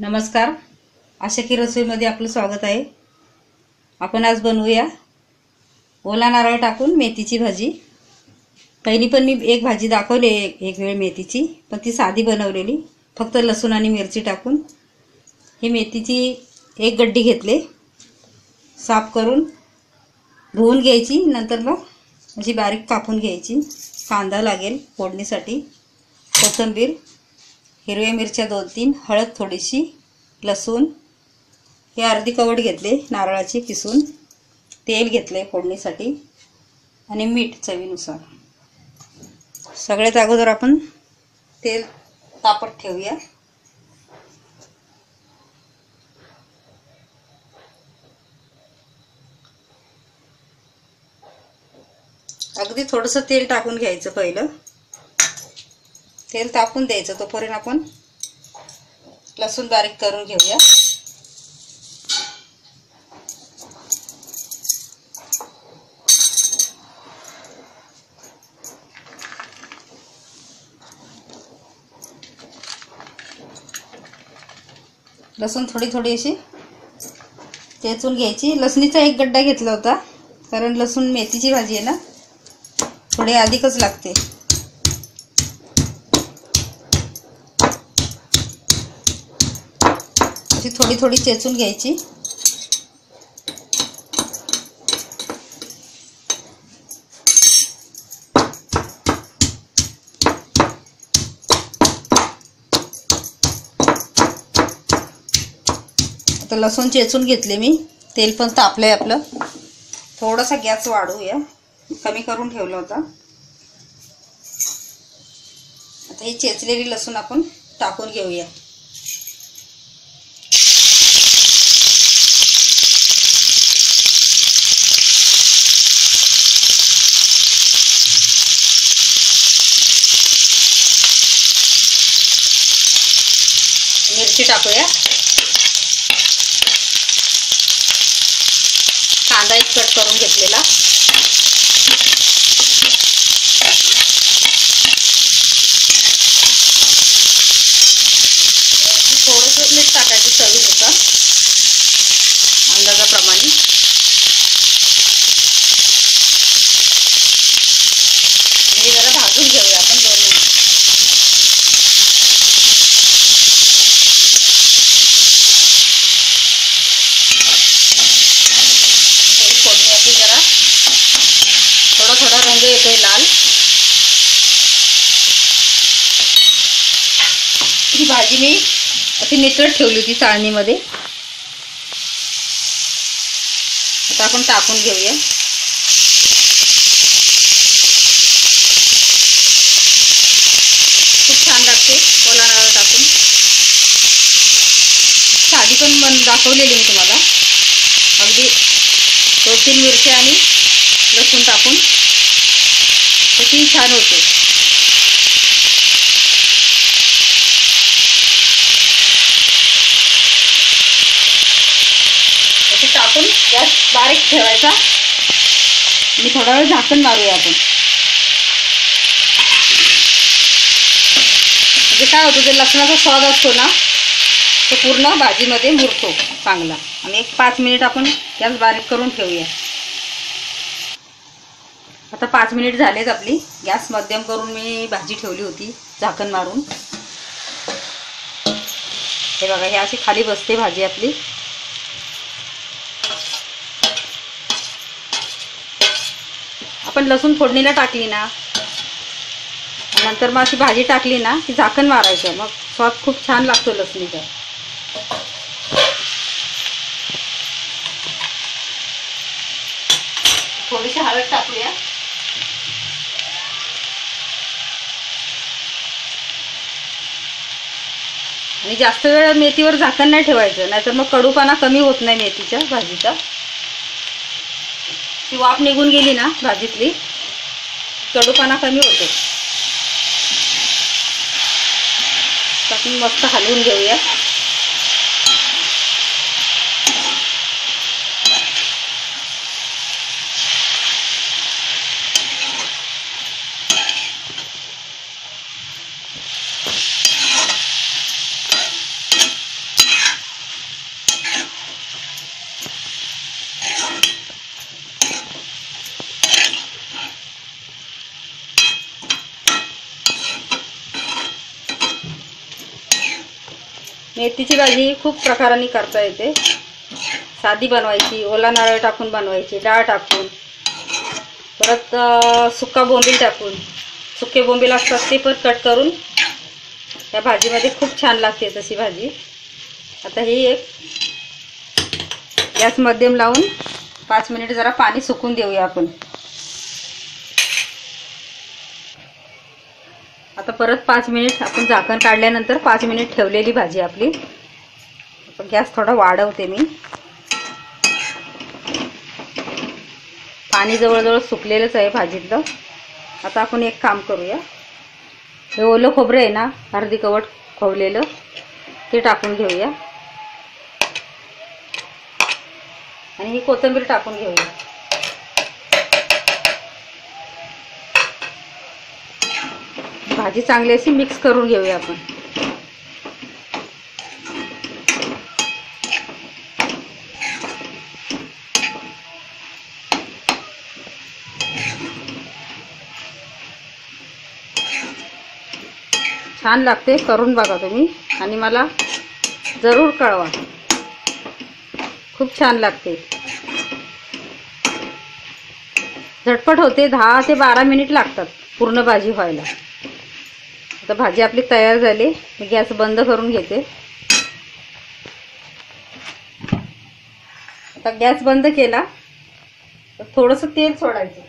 नमस्कार, आशा की रसोईमध्ये आपलं स्वागत आहे। आपण आज बनवूया ओला नारळ टाकून मेथीची भाजी। पहिली पण मी एक भाजी दाखवली एक वेळ मेथीची, पण ती साधी बनवलेली, फक्त लसूण आणि मिरची टाकून। ही मेथीची एक गड्डी घेतले, साफ करून धुवून घ्यायची, नंतर मग अशी बारीक कापून घ्यायची। कांदा लागेल फोडणीसाठी, कोथिंबीर, हिरव्या मिरच्या 2-3, हळद थोडीशी, लसूण, हे अर्धी कवड घेतले नारळाची किसून, तेल घेतले फोडणीसाठी आणि मीठ चवीनुसार। सगळ्यात अगोदर आपण तेल तापत ठेवूया। अगदी थोडंसं तेल टाकून घ्यायचं। पहिलं तेल तापून द्यायचं, तोपर्यंत आपण लसूण बारीक करून घेऊया। लसूण थोडी अशी चेचून घ्यायची। लसणीचा एक गड्डा घेतला होता, कारण लसूण मेथीची भाजी आहे ना, थोडी अधिकच लागते। थोडी चेचून घ्यायची। आता लसूण चेचून घेतले मी, तेल पण तापलंय आपलं। थोडासा गॅस वाढवूया, कमी करून ठेवला होता। आता ही चेचलेली लसूण आपण टाकून घेऊया। मिरची टाकूया, कांदा एक कट करून घेतलेला, थोडंसं मीठ टाकायचं चवीनुसार, अंदाजाप्रमाणे। हे जरा भाजून घेऊया आपण 2 मिनिट। थोडा रंग येतोय लाल। ही भाजी मी अशी नितळत ठेवली होती चाळणीमध्ये, आता आपण टाकून घेऊया। खूप छान लागते ओला नारळ टाकून। साधी पण दाखवलेली मी तुम्हाला, अगदी 2-3 मिरच्या आणि लसूण टाकून तशी छान होते। तसे टाकून गॅस बारीक ठेवायचा आणि थोडा वेळ झाकण मारूया आपण। म्हणजे काय होतं, ते लसणाचा स्वाद असतो ना, तो पूर्ण भाजीमध्ये मुरतो चांगला। आणि एक 5 मिनिट आपण गॅस बारीक करून ठेवूया। आता 5 मिनिट झालेत आपली। गॅस मध्यम करून मी भाजी ठेवली होती झाकण मारून। हे बघा, हे अशी खाली बसते भाजी आपली। आपण लसूण फोडणीला टाकली ना, नंतर मग अशी भाजी टाकली ना की झाकण मारायचं, मग स्वाद खूप छान लागतो लसणीचा। थोडीशी हळद टाकूया, आणि जास्त वेळ मेथीवर झाकण नाही ठेवायचं, नाहीतर मग कडूपणा कमी होत नाही मेथीच्या भाजीचा। ती वाफ निघून गेली ना भाजीतली, कडूपणा कमी होतो। आपण मस्त हलवून घेऊया। मेथीची भाजी खूप प्रकारांनी करता येते. साधी बनवायची, ओला नारळ टाकून बनवायची, डाळ टाकून, परत सुका बोंबील टाकून, सुके बोंबील असतात ते पण कट करून या भाजीमध्ये खूप छान लागते तशी भाजी. आता ही एक गॅस मध्यम लावून 5 मिनिट जरा पाणी सुकून देऊया आपण. आता परत 5 मिनिट आपण झाकण काढल्यानंतर 5 मिनिट ठेवलेली भाजी आपली. आता गॅस थोडा वाढवते मी. पाणी जवळजवळ सुकलेलंच आहे भाजीतलं. आता आपण एक काम करूया, हे ओलं खोबरं आहे ना, अर्धी कवट खोवलेलं, ते टाकून घेऊया आणि ही कोथिंबीर टाकून घेऊया. भाजी चांगली अशी मिक्स करून घेऊया आपण. छान लागते, करून बघा तुम्ही आणि मला जरूर कळवा. खूप छान लागते, झटपट होते. 10 ते 12 मिनिट लागतात पूर्ण भाजी व्हायला. आता भाजी आपली तयार झाली. मी गॅस बंद करून घेते. आता गॅस बंद केला तर थोडंसं तेल सोडायचं,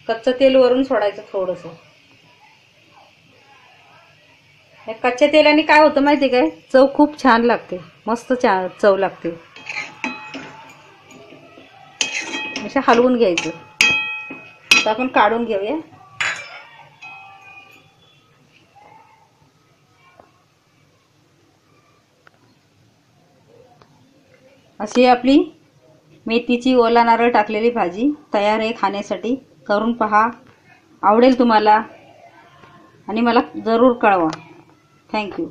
कच्चं तेल वरून सोडायचं थोडंसं. या कच्च्या तेलाने काय होतं माहिती काय, चव खूप छान लागते, मस्त चव लागते. अशा हलवून घ्यायचं. आता आपण काढून घेऊया. अशी आपली मेथीची ओला नारळ टाकलेली भाजी तयार आहे खाण्यासाठी. करून पहा, आवडेल तुम्हाला आणि मला जरूर कळवा. थँक्यू.